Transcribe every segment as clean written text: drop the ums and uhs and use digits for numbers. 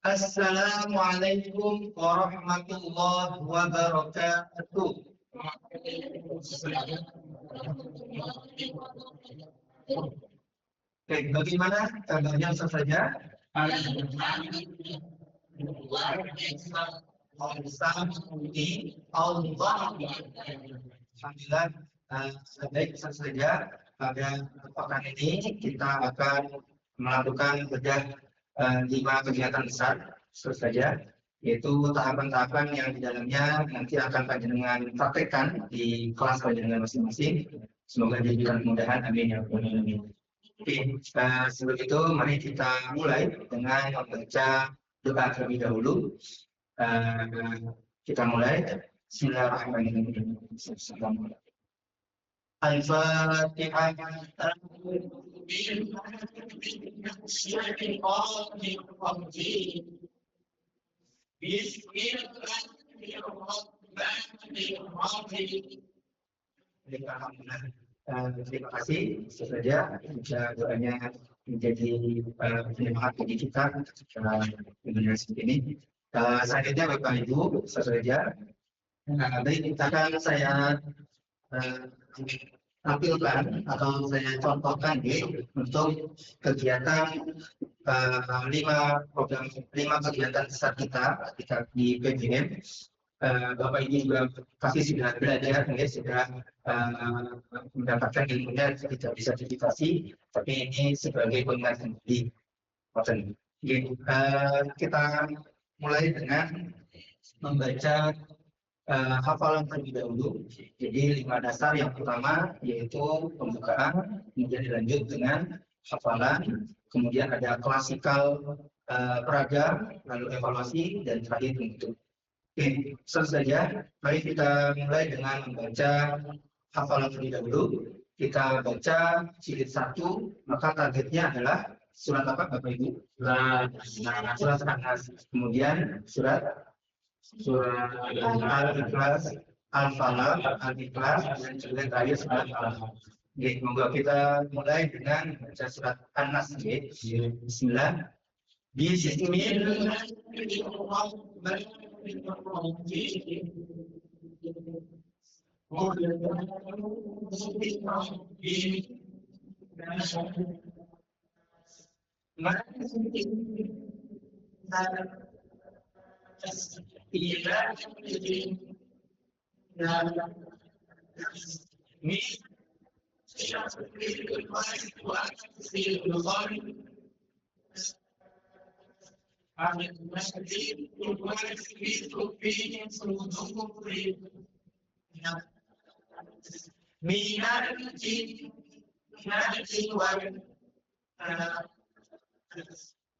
Assalamualaikum warahmatullahi wabarakatuh. Oke, bagaimana kabarnya Ustaz saja? Alhamdulillah, baik Ustaz saja. Pada pekan ini kita akan melakukan bedah 5 kegiatan besar Ustaz saja, yaitu tahapan-tahapan yang di dalamnya nanti akan panjenengan praktekkan di kelas panjenengan masing-masing. Semoga diberikan kemudahan, amin ya rabbal alamin. Oke, sebelum itu mari kita mulai dengan membaca doa terlebih dahulu. Kita mulai. Bismillahirrahmanirrahim. Al-Fatihah. Terima kasih. Itu saja doanya menjadi penyemangat bagi kita generasi ini. Selanjutnya Bapak Ibu, saja. Baik, akan saya tampilkan atau saya contohkan untuk kegiatan 5 kegiatan besar kita di PJM. Bapak ini juga pasti sudah belajar, sudah mendapatkan ilmunya tidak bisa sertifikasi, tapi ini sebagai pengingat sendiri. Kita mulai dengan membaca hafalan terlebih dahulu. Jadi 5 dasar yang pertama yaitu pembukaan, kemudian dilanjut dengan hafalan, kemudian ada klasikal peraga, lalu evaluasi, dan terakhir penutup. Oke, saja. Mari kita mulai dengan membaca hafalan terlebih dahulu. Kita baca jilid 1, maka targetnya adalah surat apa Bapak Ibu? Surat An-Nas. Kemudian surat Al-Ikhlas, Al-Falaq, Al-Ikhlas, dan juga terakhir surat Al-Falaq. Semoga kita mulai dengan baca surat An-Nas. Bismillah. Bismillahirrahmanirrahim.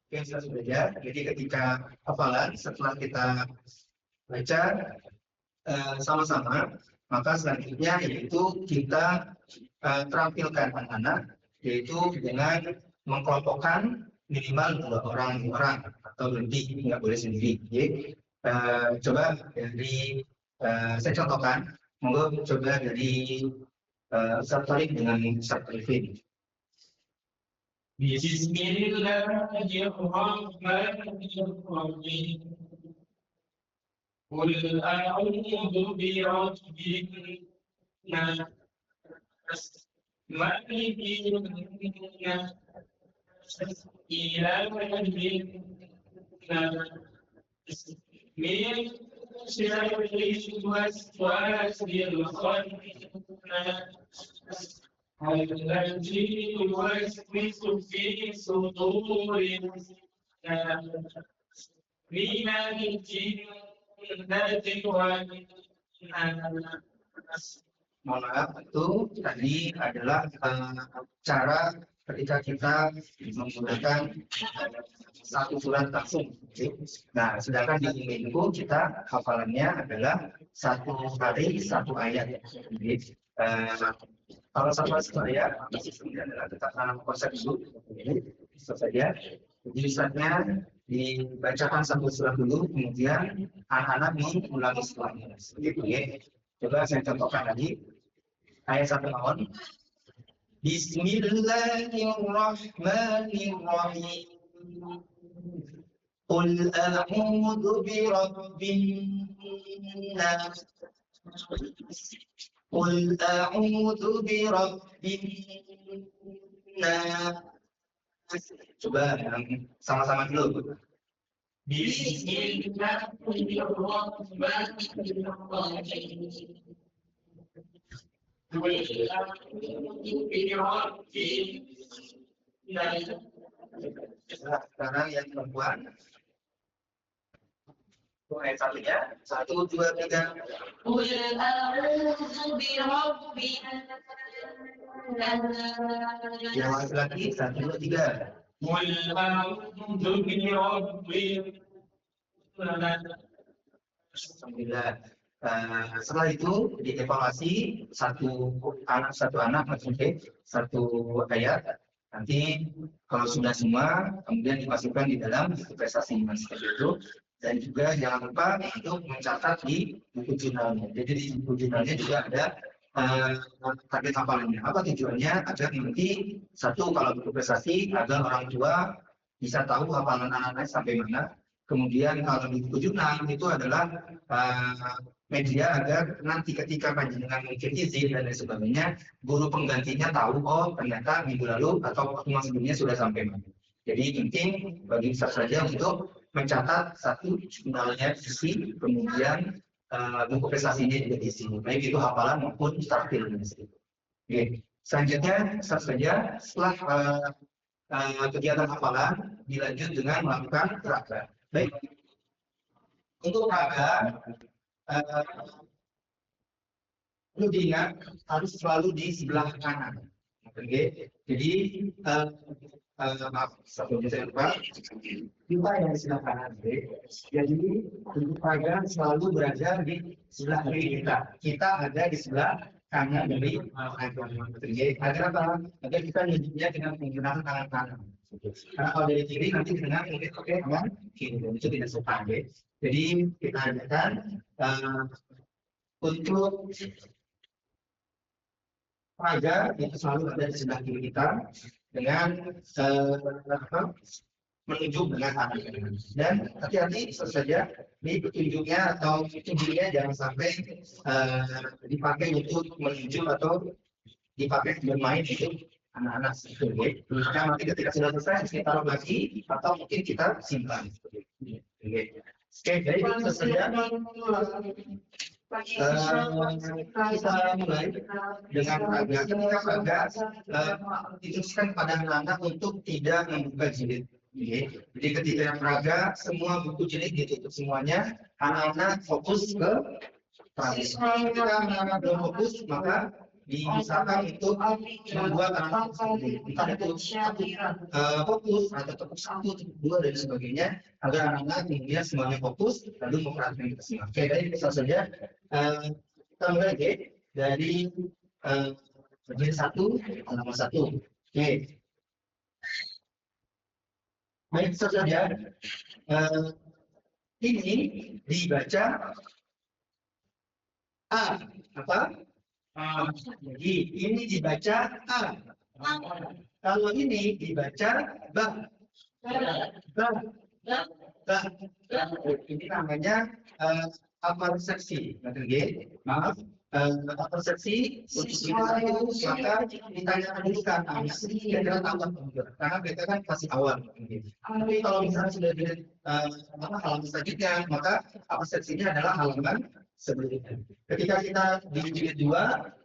Oke, sudah. Jadi ketika hafalan setelah kita baca sama-sama, maka selanjutnya yaitu kita terampilkan anak-anak, yaitu dengan mengkelompokkan minimal 2 orang atau lebih, nggak boleh sendiri. Jadi, coba dari saya contohkan, monggo coba dari Ustaz Tariq dengan Ustaz Arifin. Bismillahirrahmanirrahim. Qul a'udzu birabbil nas, malikin nas, ilahin nas, min syarril waswasil khannas, الذي يوسوس في صدور الناس من الجنة والناس. Mohon maaf, itu tadi adalah cara ketika kita menggunakan satu surat langsung. Nah, sedangkan di minggu kita hafalannya adalah 1 hari 1 ayat. Jadi, kalau sama saya, sistemnya adalah tetap dalam konsep dulu. Bisa saja. Jadi misalnya dibacakan 1 surat dulu, kemudian anak-anak mengulangi setelahnya. Begitu ya. Coba saya contohkan lagi. Ayat 1 tahun. Bismillahirrahmanirrahim. Qul a'udzu birabbin nas. Qul a'udzu birabbin nas. Coba sama-sama dulu. Sekarang yang perempuan. Ayat satunya, 1, 2, 3. Qul a'udzu birabbin nas. Yang laki-laki, 1, 2, 3. Qul a'udzu birabbin nas. Alhamdulillah. Setelah itu dievaluasi satu anak maksudnya satu ayat. Nanti kalau sudah semua, kemudian dimasukkan di dalam prestasi seperti itu. Dan juga jangan lupa untuk mencatat di buku jurnalnya. Jadi di buku jurnalnya juga ada target hafalannya. Apa tujuannya? Agar nanti satu, kalau buku prestasi, agar orang tua bisa tahu hafalan anak-anak sampai mana. Kemudian kalau di buku jurnal itu adalah media agar nanti ketika panjenengan mungkin izin dan lain sebagainya, guru penggantinya tahu, oh ternyata minggu lalu atau pertemuan sebelumnya sudah sampai mana. Jadi penting bagi kita saja untuk mencatat satu jurnalnya diisi, kemudian buku prestasinya juga diisi, baik itu hafalan maupun startilnya. Oke. Selanjutnya saja setelah kegiatan hafalan dilanjut dengan melakukan raga. Baik. Untuk raga perlu diingat harus selalu di sebelah kanan. Oke. Jadi maaf, sebelumnya saya lupa. Kita yang di sebelah kanan, jadi untuk raga selalu berada di sebelah kiri kita. Kita ada di sebelah kanan dari agar apa? Agar kita nyebutnya dengan menggunakan tangan kanan. Karena kalau dari kiri nanti dengan mungkin pakai tangan kiri, itu tidak sopan. Jadi kita adakan untuk raga itu selalu ada di sebelah kiri kita dengan menunjuk dengan tangan kanan. Dan hati-hati saja di petunjuknya atau tunjuknya jangan sampai dipakai untuk menunjuk atau dipakai bermain itu anak-anak seperti itu. Maka nanti ketika sudah selesai kita taruh lagi atau mungkin kita simpan. Oke, jadi saja. Kita mulai dengan raga. Ketika raga dituliskan kepada anak-anak untuk tidak membuka jilid. Jadi ketika raga semua buku jilid ditutup semuanya, anak-anak fokus ke raga. Ketika anak-anak belum fokus, maka diusahakan untuk membuat anak entah itu fokus atau tepuk 1, tepuk 2 dan sebagainya agar anak-anak kemudian semuanya fokus lalu memperhatikan kita semua. Oke, dari bisa saja kita mulai dari bagian 1 halaman 1. Oke, baik saja. Ini dibaca A apa? Jadi ini dibaca A. Kalau ini dibaca ba. Ini namanya persepsi. Maaf, persepsi untuk itu maka ditanyakan dulu ke anak kira-kira tambah karena mereka kan masih awal. Tapi kalau misalnya sudah di halaman selanjutnya, maka persepsinya adalah halaman sebelumnya. Ketika kita di jilid 2,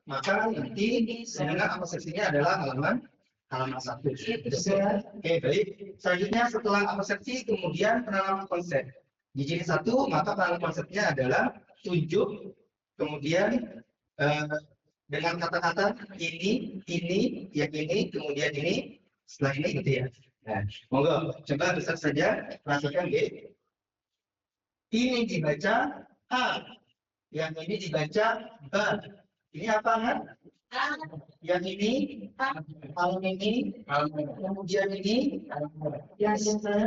maka nanti sebenarnya persepsinya adalah halaman 1. Oke, baik. Selanjutnya setelah persepsi kemudian penanaman konsep. Di jilid 1 maka penanaman konsepnya adalah tunjuk, kemudian dengan kata-kata ini, yang ini, kemudian ini, setelah ini gitu ya. Nah, monggo coba besar saja perhatikan ini dibaca A. Yang ini dibaca B. Ini apa kan? Yang ini, kalau ini, kemudian ini, yang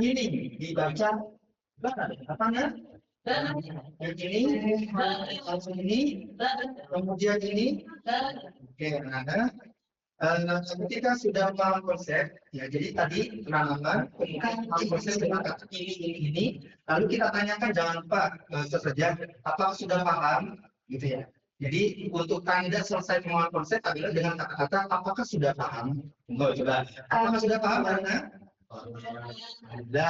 ini dibaca B. Apa kan? Yang ini, kalau ini, kemudian ini. Oke, anak-anak. ketika sudah paham konsep, ya jadi tadi penanaman, kemudian paham konsep dengan kata ini, lalu kita tanyakan jangan lupa saja apakah sudah paham, gitu ya. Jadi untuk tanda selesai pemahaman konsep adalah dengan kata-kata apakah sudah paham. Coba, apakah sudah paham karena?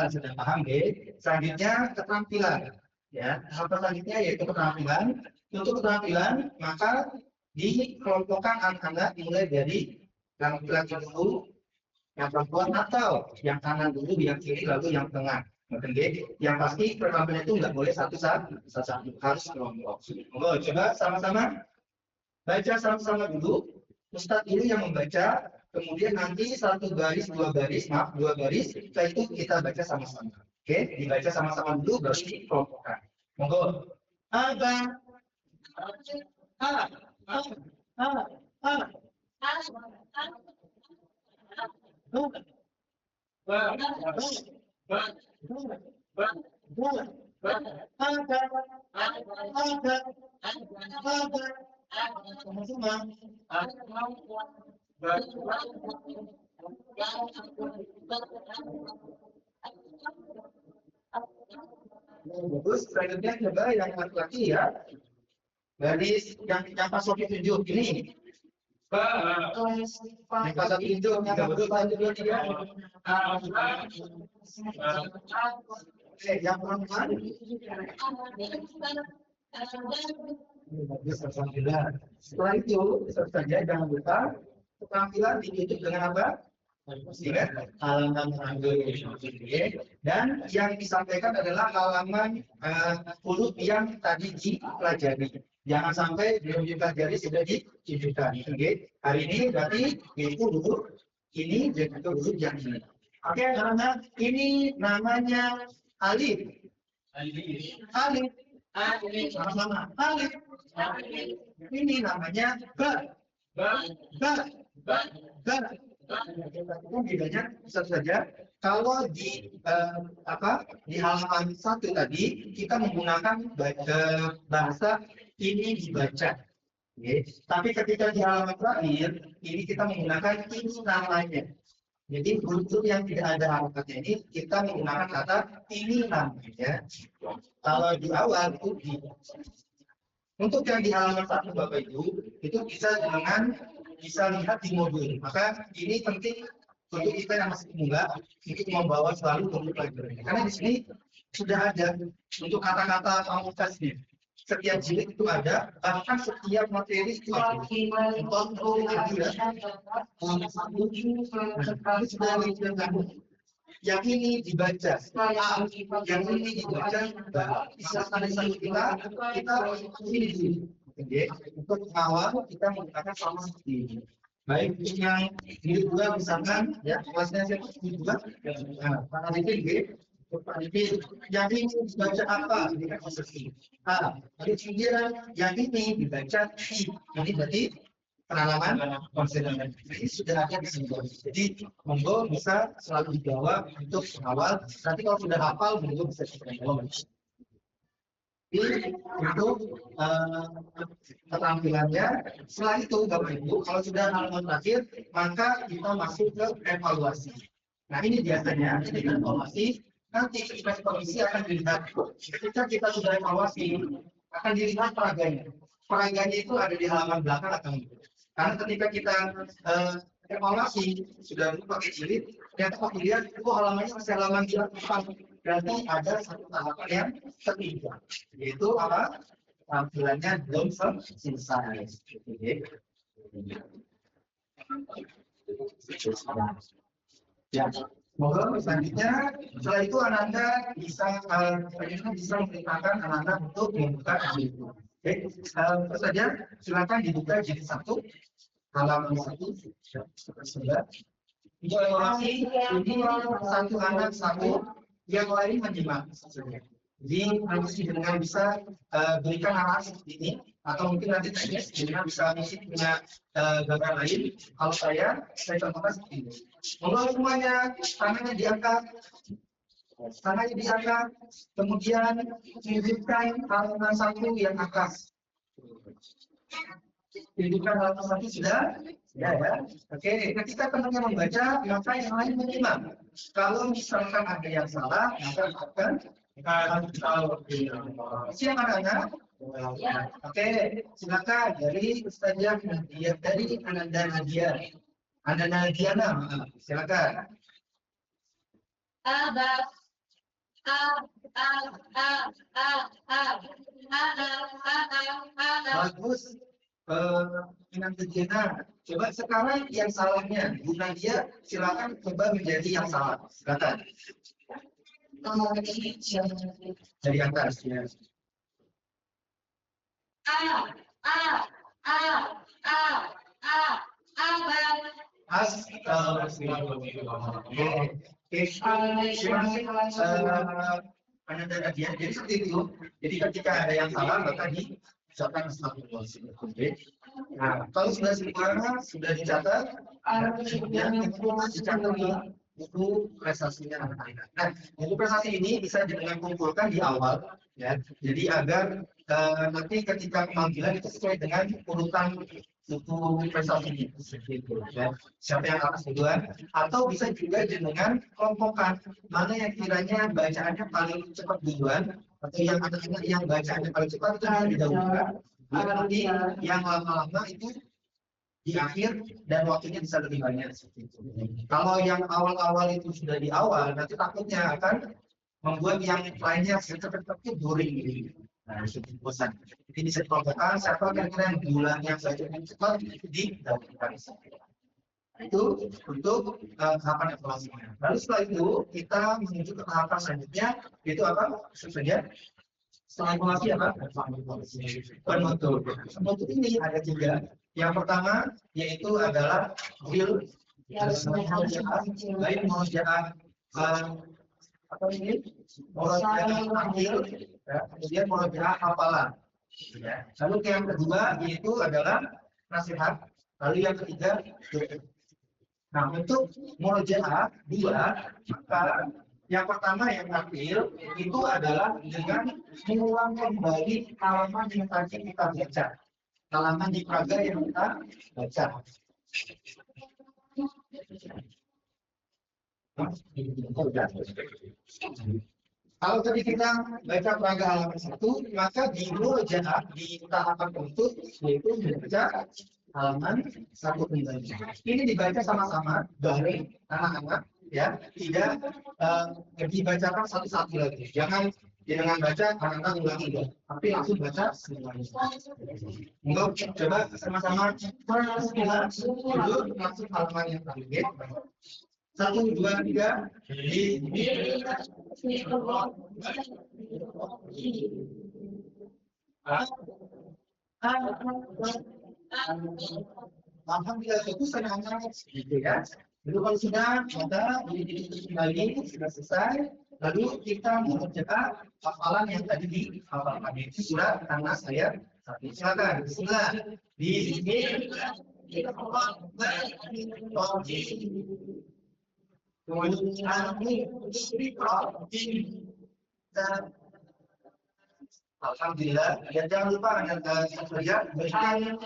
Sudah paham, deh. Selanjutnya keterampilan, ya. Apa selanjutnya yaitu keterampilan. Untuk keterampilan maka dikelompokkan anak-anak mulai dari yang laki-laki dulu, yang perempuan atau yang kanan dulu, yang kiri lalu yang tengah. Oke, yang pasti keterampilan itu nggak boleh satu-satu, harus kelompok. Coba sama-sama baca sama-sama dulu. Ustadz dulu yang membaca, kemudian nanti satu baris, dua baris, setelah itu kita baca sama-sama. Oke, dibaca sama-sama dulu baru dikelompokkan. Monggo. Abang. Bagus, selanjutnya coba yang laki-laki ya. Garis yang pas Sofi tunjuk ini. Yang pas Sofi tunjuk, yang betul lanjut dua tiga. Yang perempuan. Bagus, alhamdulillah. Setelah itu, saja jangan lupa keterampilan ditutup dengan apa? Halaman dan yang disampaikan adalah halaman huruf yang tadi dipelajari. Jangan sampai belum dipelajari sudah ditunjukkan. Hari ini berarti yaitu huruf ini jadi huruf yang ini. Oke, karena ini namanya alif. Alif. Sama-sama. Alif. Ini namanya ba. Bedanya bisa saja kalau di di halaman 1 tadi kita menggunakan bahasa ini dibaca. Tapi ketika di halaman terakhir ini kita menggunakan ini namanya. Jadi huruf yang tidak ada harokatnya ini kita menggunakan kata ini namanya. Kalau di awal itu dibaca. Untuk yang di halaman 1 Bapak Ibu itu bisa lihat di modul. Maka ini penting untuk kita yang masih pemula untuk membawa selalu untuk pelajaran. Karena di sini sudah ada untuk kata-kata pamungkasnya. Setiap jilid itu ada, bahkan setiap materi itu ada. Yang ini dibaca, yang ini dibaca, bisa satu kita ini dulu. Untuk awal kita menggunakan sama seperti ini. Baik yang ini juga misalkan ya kelasnya siapa ini juga Pak Arifin Pak Arifin yang ini dibaca apa ini kan seperti jadi kemudian yang ini dibaca I ini berarti penanaman konsep ini sudah ada di sini. Jadi monggo bisa selalu dibawa untuk awal. Nanti kalau sudah hafal monggo bisa dibawa. Untuk keterampilannya. Setelah itu Bapak Ibu, kalau sudah halaman terakhir, maka kita masuk ke evaluasi. Nah ini biasanya dengan evaluasi, nanti ketika komisi akan dilihat. Ketika kita sudah evaluasi, akan dilihat peraganya. Peraganya itu ada di halaman belakang atau enggak. Karena ketika kita evaluasi, sudah pakai jilid, ternyata kalau dilihat, halamannya masih halaman di depan. Berarti ada satu tahapan yang ketiga, yaitu apa? Tampilannya belum selesai. Ya, semoga selanjutnya setelah itu Ananda bisa memberitakan Ananda untuk membuka itu. Oke, terus saja silakan dibuka jilid 1 halaman 1 sudah. Evaluasi ini satu anak satu. Yang lain menyimak saja. Jadi nanti dengan bisa berikan arahan seperti ini atau mungkin nanti dengan bisa misi punya gambar lain. Kalau saya contohkan seperti ini. Monggo semuanya tangannya diangkat, kemudian tunjukkan halaman 1 yang atas. Tunjukkan halaman 1 sudah Ya, ya. Oke, ketika temannya membaca, maka yang lain menyimak. Kalau misalkan ada yang salah, maka akan siap anak-anak. Oke, silakan dari Ustazah Nadia, dari Ananda Nadia. Ananda Nadiana, silakan. Aba, a, a, a, a, a. Bagus. Ananda Nadiana. Coba sekarang yang salahnya, Bu Nadia, silakan coba menjadi yang salah. Silakan. Dari atas ya. Ananda Nadia. Jadi seperti itu. Jadi ketika ada yang salah maka diucapkan astagfirullahaladzim. Nah, kalau sudah semua sudah dicatat, kemudian dicatat buku prestasinya anak-anak. Nah, buku prestasi ini bisa dengan kumpulkan di awal, ya. Jadi agar nanti ketika pemanggilan itu sesuai dengan urutan buku prestasi itu, ya. Siapa yang atas duluan, atau bisa juga dengan kelompokan mana yang kiranya bacaannya paling cepat duluan, atau yang anak-anak yang bacaannya paling cepat itu didahulukan. Agar nanti yang lama-lama itu di akhir dan waktunya bisa lebih banyak seperti itu. Kalau yang awal-awal itu sudah di awal, nanti takutnya akan membuat yang lainnya seperti boring gitu. Nah, itu bosan. Jadi bisa dikelompokkan siapa kira-kira yang duluan yang baca yang cepat itu didahulukan. Itu untuk tahapan evaluasinya. Lalu setelah itu kita menuju ke tahapan selanjutnya, itu apa? Saja. Setelah evaluasi apa? Penutup. Penutup ini ada 3. Yang pertama yaitu adalah drill, baik murojaah apa ini? Murojaah tampil, ya, kemudian murojaah hafalan. Ya. Lalu yang kedua yaitu adalah nasihat. Lalu yang ketiga. Nah, untuk murojaah 2, maka yang pertama yang tampil itu adalah dengan mengulang kembali halaman yang tadi kita baca. Halaman di praga yang kita baca. Kalau tadi kita baca praga halaman 1, maka di murojaah di tahapan penutup yaitu membaca halaman 1 kembali. Ini dibaca sama-sama bareng anak-anak, ya, tidak dibacakan satu-satu lagi. Jangan dengan baca anak-anak ulangi, tapi langsung baca semuanya. Untuk coba sama-sama dulu masuk halaman yang terakhir. 1, 2, 3. Alhamdulillah bagus anak-anak, gitu ya. Lalu kalau sudah maka kembali sudah selesai, lalu kita mengerjakan hafalan yang tadi dihafalkan. Itu surat An-Nas ayat 1. Silakan. Bismillah. Alhamdulillah, dan jangan lupa Anda saja berikan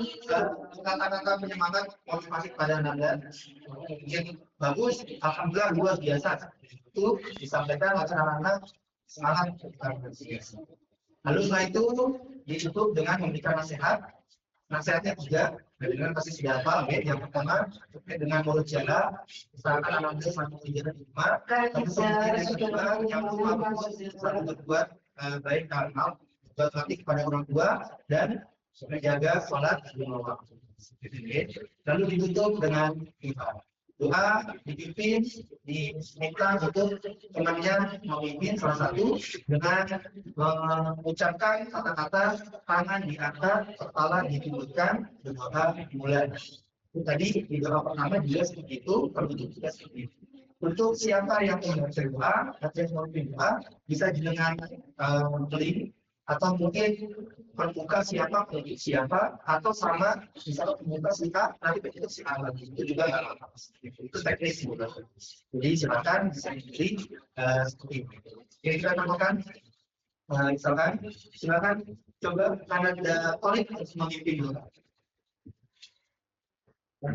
kata-kata penyemangat motivasi kepada Anda. Mungkin bagus, alhamdulillah luar biasa. Itu disampaikan anak-anak semangat. Lalu setelah itu ditutup dengan memberikan nasihat. Nasihatnya juga dengan pasti sudah hafal, ya. Yang pertama dengan murojaah, misalkan anak-anak sampai 3-5, tapi yang selalu berbuat baik karena berbakti kepada orang tua dan menjaga sholat lima waktu. Lalu ditutup dengan doa, dipimpin, diminta untuk temannya memimpin salah satu dengan mengucapkan kata-kata tangan di atas, kepala ditundukkan, berdoa mulai. Itu tadi di doa pertama juga seperti itu, penutup juga seperti itu. Untuk siapa yang membaca doa atau yang memimpin doa bisa dengan link, atau mungkin berbuka siapa untuk siapa, atau sama misalnya pembuka si A nanti begitu si A lagi, itu juga nggak apa-apa. Itu teknis sebenarnya. Jadi silakan bisa dipilih seperti ini. Yang kita tambahkan, misalkan silakan coba karena ada Tolik harus memimpin dulu. Terima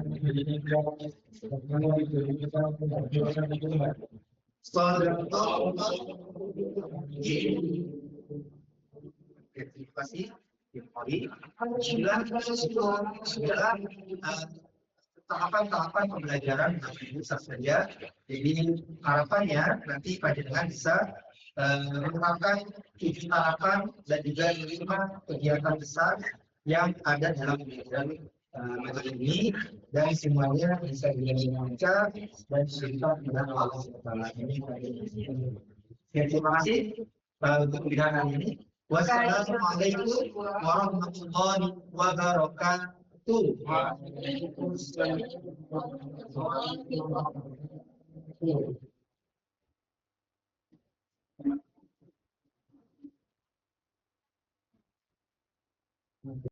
kasih. Tahapan-tahapan pembelajaran bisa saja. Jadi harapannya nanti panjenengan bisa menerapkan 7 tahapan dan juga 5 kegiatan besar yang ada dalam pembelajaran materi ini, dan semuanya bisa dilakukan lancar dan singkat dengan Allah SWT. Terima kasih untuk pembinaan hari ini. Wassalamualaikum warahmatullahi wabarakatuh.